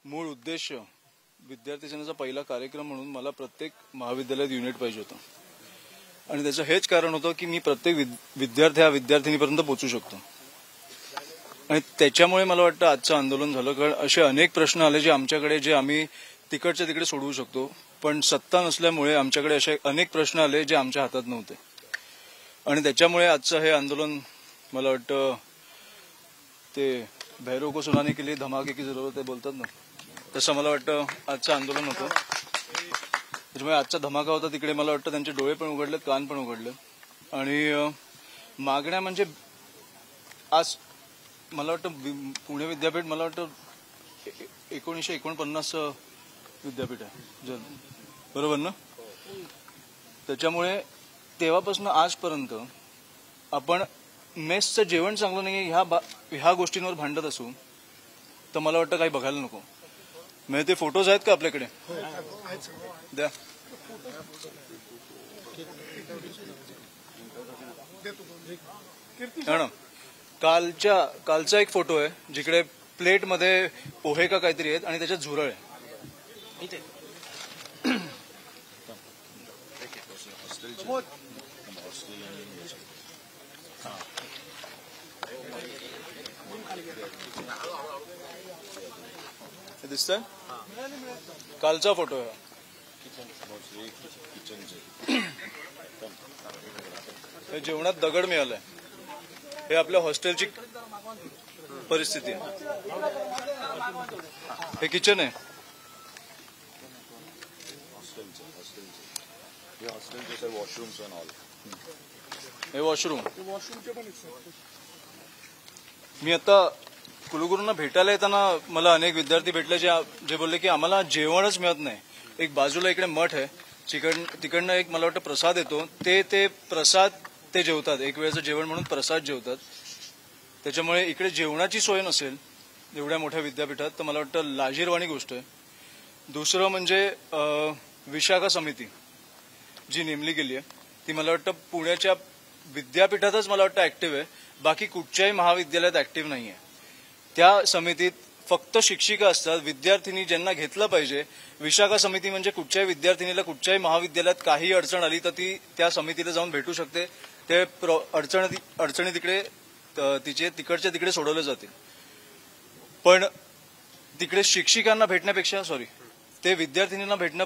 मूळ उद्देश विद्यार्थी सेनेचा पहिला कार्यक्रम म्हणून मला प्रत्येक महाविद्यालयात युनिट पाहिजे होतं आणि त्याचं हेच कारण होतं की मी प्रत्येक विद्यार्थिनीपर्यंत पोहोचू शकतो आणि त्याच्यामुळे मला वाटतं आजचं आंदोलन झालं. कारण असे अनेक प्रश्न आले जे आमच्याकडे जे आम्ही तिकडच्या तिकडे सोडवू शकतो, पण सत्ता नसल्यामुळे आमच्याकडे असे अनेक प्रश्न आले जे आमच्या हातात नव्हते आणि त्याच्यामुळे आजचं हे आंदोलन मला वाटतं ते भैरव को सुनाने के लिए धमाके की जरूरत है बोलतात ना, तसं मला वाटतं आजचं आंदोलन होतं. त्याच्यामुळे आजचा धमाका होता. तिकडे मला वाटतं त्यांचे डोळे पण उघडले, कान पण उघडले आणि मागण्या म्हणजे आज मला वाटतं पुणे विद्यापीठ मला वाटतं 1949 विद्यापीठ आहे, बरोबर ना. त्याच्यामुळे तेव्हापासून आजपर्यंत आपण मेसचं जेवण चांगलं नाही ह्या गोष्टींवर भांडत असू तर मला वाटतं काही बघायला नको. म्हणजे ते फोटोज आहेत का आपल्याकडे, द्या. कालचा एक फोटो आहे जिकडे प्लेटमध्ये पोहे का काहीतरी आहेत आणि त्याच्यात झुरळ आहे. दिसतंय, कालचा फोटो आहे. हे जेवणात दगड मिळालाय. हे आपल्या हॉस्टेलची परिस्थिती आहे. हे किचन आहे. हे वॉशरूम. मी आता कुलगुरूंना भेटायला येताना मला अनेक विद्यार्थी भेटले जे बोलले की आम्हाला जेवणच मिळत नाही. एक बाजूला इकडे मठ आहे, तिकडनं एक मला वाटतं प्रसाद येतो, ते प्रसाद ते जेवतात, एक वेळेचं जेवण म्हणून प्रसाद जेवतात. त्याच्यामुळे इकडे जेवणाची सोय नसेल एवढ्या मोठ्या विद्यापीठात तर मला वाटतं लाजिरवाणी गोष्ट आहे. दुसरं म्हणजे विशाखा समिती जी नेमली गेली आहे ती मला वाटतं पुण्याच्या विद्यापीठातच मला वाटतं ऍक्टिव्ह आहे, बाकी कुठच्याही महाविद्यालयात ऍक्टिव्ह नाही आहे. त्या समितीत फक्त शिक्षिका असतात, विद्यार्थिनी ज्यांना घेतलं पाहिजे. विशाखा समिती म्हणजे कुठच्याही विद्यार्थिनीला कुठच्याही महाविद्यालयात काही अडचण आली तर ती त्या समितीला जाऊन भेटू शकते. ते अडचणी तिकडे तिकडच्या तिकडे सोडवले जातील. पण तिकडे शिक्षिकांना भेटण्यापेक्षा ते विद्यार्थिनींना भेटणं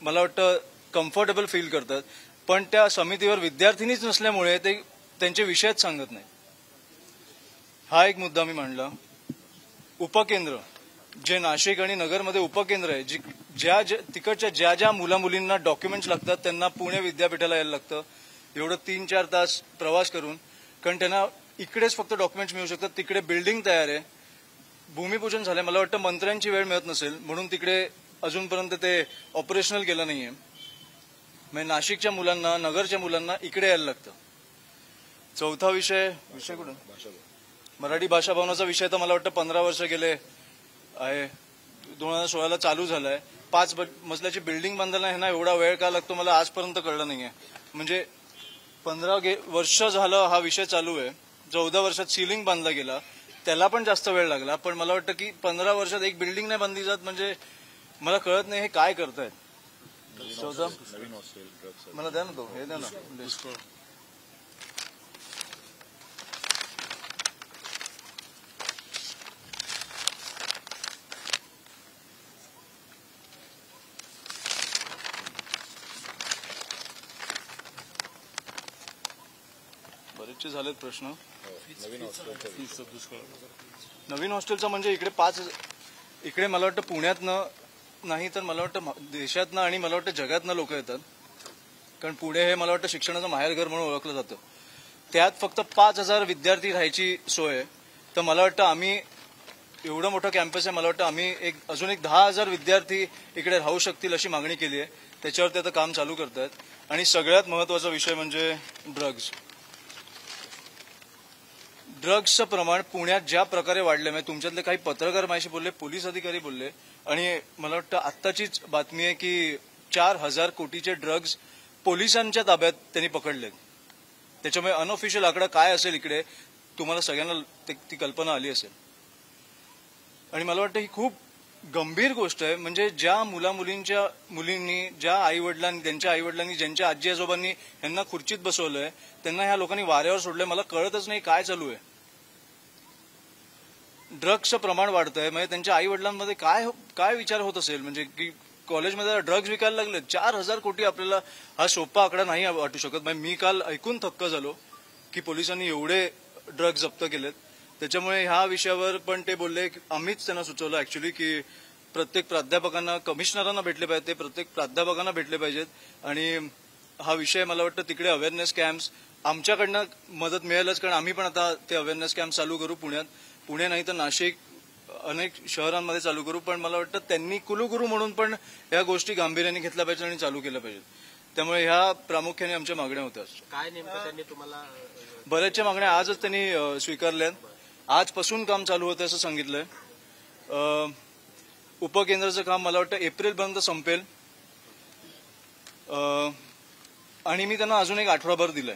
मला वाटतं कम्फर्टेबल फील करतात, पण त्या समितीवर विद्यार्थिनीच नसल्यामुळे ते त्यांचे विषयच सांगत नाही. हा एक मुद्दा मी मांडला. उपकेंद्र जे नाशिक आणि नगरमध्ये उपकेंद्र आहे, तिकडच्या ज्या मुला-मुलींना डॉक्युमेंट्स लागतात त्यांना पुणे विद्यापीठाला यायला लागतं एवढं 3-4 तास प्रवास करून, कारण त्यांना इकडेच फक्त डॉक्युमेंट्स मिळू शकतात. तिकडे बिल्डिंग तयार आहे, भूमिपूजन झालंय. मला वाटतं मंत्र्यांची वेळ मिळत नसेल म्हणून तिकडे अजूनपर्यंत ते ऑपरेशनल केलं नाहीये. म्हणजे नाशिकच्या मुलांना, नगरच्या मुलांना इकडे यायला लागतं. चौथा विषय कुठून, मराठी भाषा भवनाचा विषय तर मला वाटतं 15 वर्ष गेले आहे. 2016ला चालू झालाय. 5 मजल्याची बिल्डिंग बांधायला ह्यांना एवढा वेळ का लागतो मला आजपर्यंत कळलं नाहीये. म्हणजे 15 वर्ष झालं हा विषय चालू आहे. 14 वर्षात सीलिंग बांधला गेला, त्याला पण जास्त वेळ लागला. पण मला वाटतं की 15 वर्षात एक बिल्डिंग नाही बांधली जात, म्हणजे मला कळत नाही हे काय करतायत. मला द्या ना, तो हे द्या ना. बरेचसे झालेत प्रश्न. नवीन हॉस्टेलचा म्हणजे इकडे मला वाटतं पुण्यातनं नाही तर मला वाटतं देशातनं आणि मला वाटतं जगातनं लोक येतात. कारण पुणे हे मला वाटतं शिक्षणाचं माहेरघर म्हणून ओळखलं जातं. त्यात फक्त 5000 विद्यार्थी राहायची सोय आहे. तर मला वाटतं आम्ही एवढं मोठं कॅम्पस आहे, मला वाटतं आम्ही अजून एक 10,000 विद्यार्थी इकडे राहू शकतील अशी मागणी केली आहे. त्याच्यावरती आता काम चालू करतायत. आणि सगळ्यात महत्वाचा विषय म्हणजे ड्रग्सचं प्रमाण पुण्यात ज्या प्रकारे वाढलं. म्हणजे तुमच्यातले काही पत्रकार माझ्याशी बोलले, पोलीस अधिकारी बोलले आणि मला वाटतं आत्ताचीच बातमी आहे की 4,000 कोटीचे ड्रग्ज पोलिसांच्या ताब्यात त्यांनी पकडलेत. त्याच्यामुळे अनऑफिशियल आकडा काय असेल इकडे तुम्हाला सगळ्यांना ती कल्पना आली असेल. आणि मला वाटतं ही खूप गंभीर गोष्ट आहे. म्हणजे ज्या मुलींनी ज्या आईवडिलांनी त्यांच्या आईवडिलांनी ज्यांच्या आजी आजोबांनी यांना खुर्चीत बसवलंय त्यांना ह्या लोकांनी वाऱ्यावर सोडलंय. मला कळतच नाही काय चालू आहे. ड्रग्सचं प्रमाण वाढतंय. म्हणजे त्यांच्या आई वडिलांमध्ये काय विचार होत असेल. म्हणजे की कॉलेजमध्ये ड्रग्ज विकायला लागले. 4,000 कोटी आपल्याला हा सोपा आकडा नाही वाटू शकत. म्हणजे मी काल ऐकून थक्क झालो की पोलिसांनी एवढे ड्रग्ज जप्त केलेत. त्याच्यामुळे ह्या विषयावर पण ते बोलले की आम्हीच त्यांना सुचवलं ऍक्च्युली की प्रत्येक प्राध्यापकांना कमिशनरांना भेटले पाहिजे. ते प्रत्येक प्राध्यापकांना भेटले पाहिजेत आणि हा विषय मला वाटतं तिकडे अवेअरनेस कॅम्प्स आमच्याकडनं मदत मिळेलच. कारण आम्ही पण आता ते अवेअरनेस कॅम्प चालू करू पुणे नाही तर नाशिक अनेक शहरांमध्ये चालू करू. पण मला वाटतं त्यांनी कुलगुरू म्हणून पण या गोष्टी गांभीर्याने घेतल्या पाहिजेत आणि चालू केल्या पाहिजेत. त्यामुळे ह्या प्रामुख्याने आमच्या मागण्या होत्या. काय नेमकं त्यांनी तुम्हाला बऱ्याचशा मागण्या आजच त्यांनी स्वीकारल्यात. आजपासून काम चालू होतं असं सांगितलंय. उपकेंद्राचं काम मला वाटतं एप्रिलपर्यंत संपेल आणि मी त्यांना अजून एक आठवडाभर दिलाय.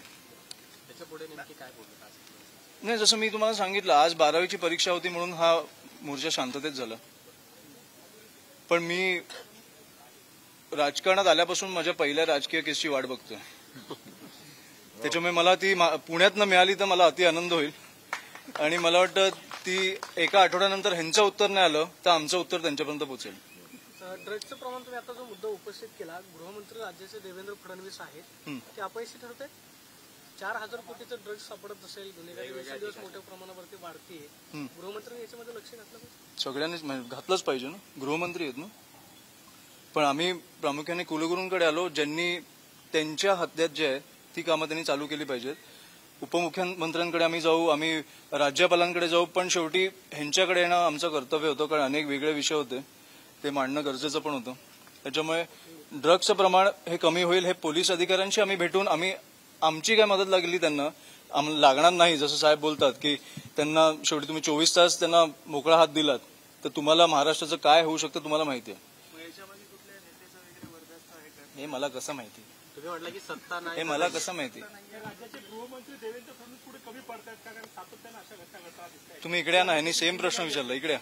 त्याच्यापुढे नेमकी काय बोलत नाही, जसं मी तुम्हाला सांगितलं आज 12वीची परीक्षा होती म्हणून हा मोर्चा शांततेत झाला. पण मी राजकारणात आल्यापासून माझ्या पहिल्या राजकीय केसची वाट बघतोय. त्याच्यामुळे मला ती पुण्यात मिळाली तर मला अति आनंद होईल. आणि मला वाटतं ती एका आठवड्यानंतर ह्यांचं उत्तर नाही आलं तर आमचं उत्तर त्यांच्यापर्यंत पोहोचेल. ड्रग्जचं प्रमाण तुम्ही आता जो मुद्दा उपस्थित केला, गृहमंत्री राज्याचे देवेंद्र फडणवीस आहेत ते अपयशी ठरत आहेत. 4,000 कोटीचं ड्रग्ज सापडत असेल, गुन्हेगारी दिवसेंदिवस मोठ्या प्रमाणावरती वाढतीये. गृहमंत्र्यांनी याच्यामध्ये लक्ष घातलं पाहिजे. सगळ्यांनीच घातलंच पाहिजे ना. गृहमंत्री आहेत ना. पण आम्ही प्रामुख्याने कुलगुरूंकडे आलो ज्यांनी त्यांच्या हद्यात जे आहे ती कामं त्यांनी चालू केली पाहिजेत. उपमुख्यमंत्र्यांकडे आम्ही जाऊ, आम्ही राज्यपालांकडे जाऊ. पण शेवटी ह्यांच्याकडे येणं आमचं कर्तव्य होतं. कारण अनेक वेगळे विषय होते ते मांडणं गरजेचं पण होतं. त्याच्यामुळे ड्रग्सचं प्रमाण हे कमी होईल. हे पोलीस अधिकाऱ्यांशी आम्ही भेटून आमची काय मदत लागली त्यांना लागणार नाही. जसं साहेब बोलतात की त्यांना शेवटी तुम्ही 24 तास त्यांना मोकळा हात दिलात तर तुम्हाला महाराष्ट्राचं काय होऊ शकतं तुम्हाला माहिती आहे. हे मला कसं माहिती. तुम्ही म्हटलं की सत्ता नाही, हे मला कसं माहिती. राज्याचे गृहमंत्री देवेंद्र फडणवीस पुढे कमी पडतायत का? कारण सातत्यानं अशा घटना घडतात. तुम्ही इकडे या ना. यांनी सेम प्रश्न विचारला. इकडे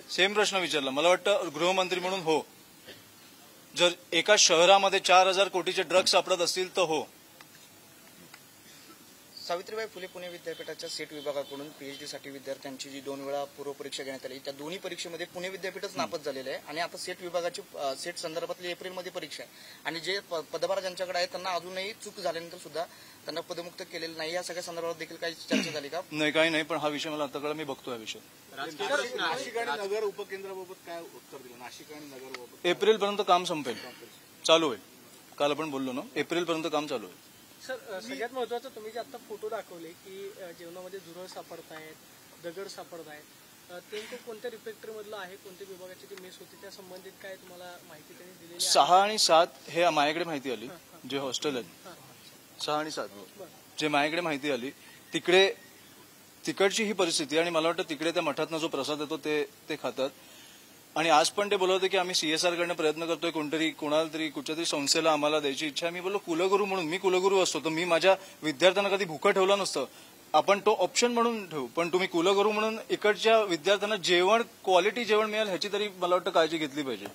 सेम प्रश्न विचारला. मला वाटतं गृहमंत्री म्हणून हो. जर एका शहरामध्ये 4,000 कोटीचे ड्रग्ज सापडत असतील तर हो. सावित्रीबाई फुले पुणे विद्यापीठाच्या सेट विभागाकडून पीएचडी साठी विद्यार्थ्यांची जी 2 वेळा पूर्वपरीक्षा घेण्यात आली त्या दोन्ही परीक्षेमध्ये पुणे विद्यापीठच नापास झालेलं आहे. आणि आता सेट विभागाची सेट संदर्भातली एप्रिलमध्ये परीक्षा आहे. आणि जे पदभार ज्यांच्याकडे आहे त्यांना अजूनही चूक झाल्यानंतर सुद्धा त्यांना पदमुक्त केलेलं नाही. या सगळ्या संदर्भात देखील काही चर्चा झाली का? नाही, काही नाही. पण हा विषय मला आता कळला. मी बघतो हा विषय. नाशिक आणि नगर उपकेंद्राबाबत काय उत्तर दिलं? नाशिक आणि नगरबाबत एप्रिलपर्यंत काम संपेल, चालू होईल. काल आपण बोललो ना, एप्रिलपर्यंत काम चालू होईल. सर, सगळ्यात महत्वाचं तुम्ही जे आता फोटो दाखवले की जेवणामध्ये झुरळ सापडतायत, दगड सापडतायत, ते कोणत्या रिफॅक्टरी मधलं आहे, कोणत्या विभागाची ती मेस होती, त्या संबंधित काय तुम्हाला माहिती त्यांनी दिलेली? 6 आणि 7 हे माझ्याकडे माहिती आली. जे हॉस्टेल आहेत 6 आणि 7 जे माझ्याकडे माहिती आली तिकडची ही परिस्थिती. आणि मला वाटतं तिकडे त्या मठातनं जो प्रसाद येतो ते खातात. आणि आज पण ते बोलत होते की आम्ही CSR कडनं प्रयत्न करतोय, कोणाला तरी कुठच्या तरी संस्थेला आम्हाला द्यायची इच्छा. मी बोललो कुलगुरू म्हणून मी कुलगुरू असतो तर मी माझ्या विद्यार्थ्यांना कधी भुकं ठेवलं नसतं. आपण तो ऑप्शन म्हणून ठेवू. पण तुम्ही कुलगुरू म्हणून इकडच्या विद्यार्थ्यांना क्वालिटी जेवण मिळेल ह्याची तरी मला वाटतं काळजी घेतली पाहिजे.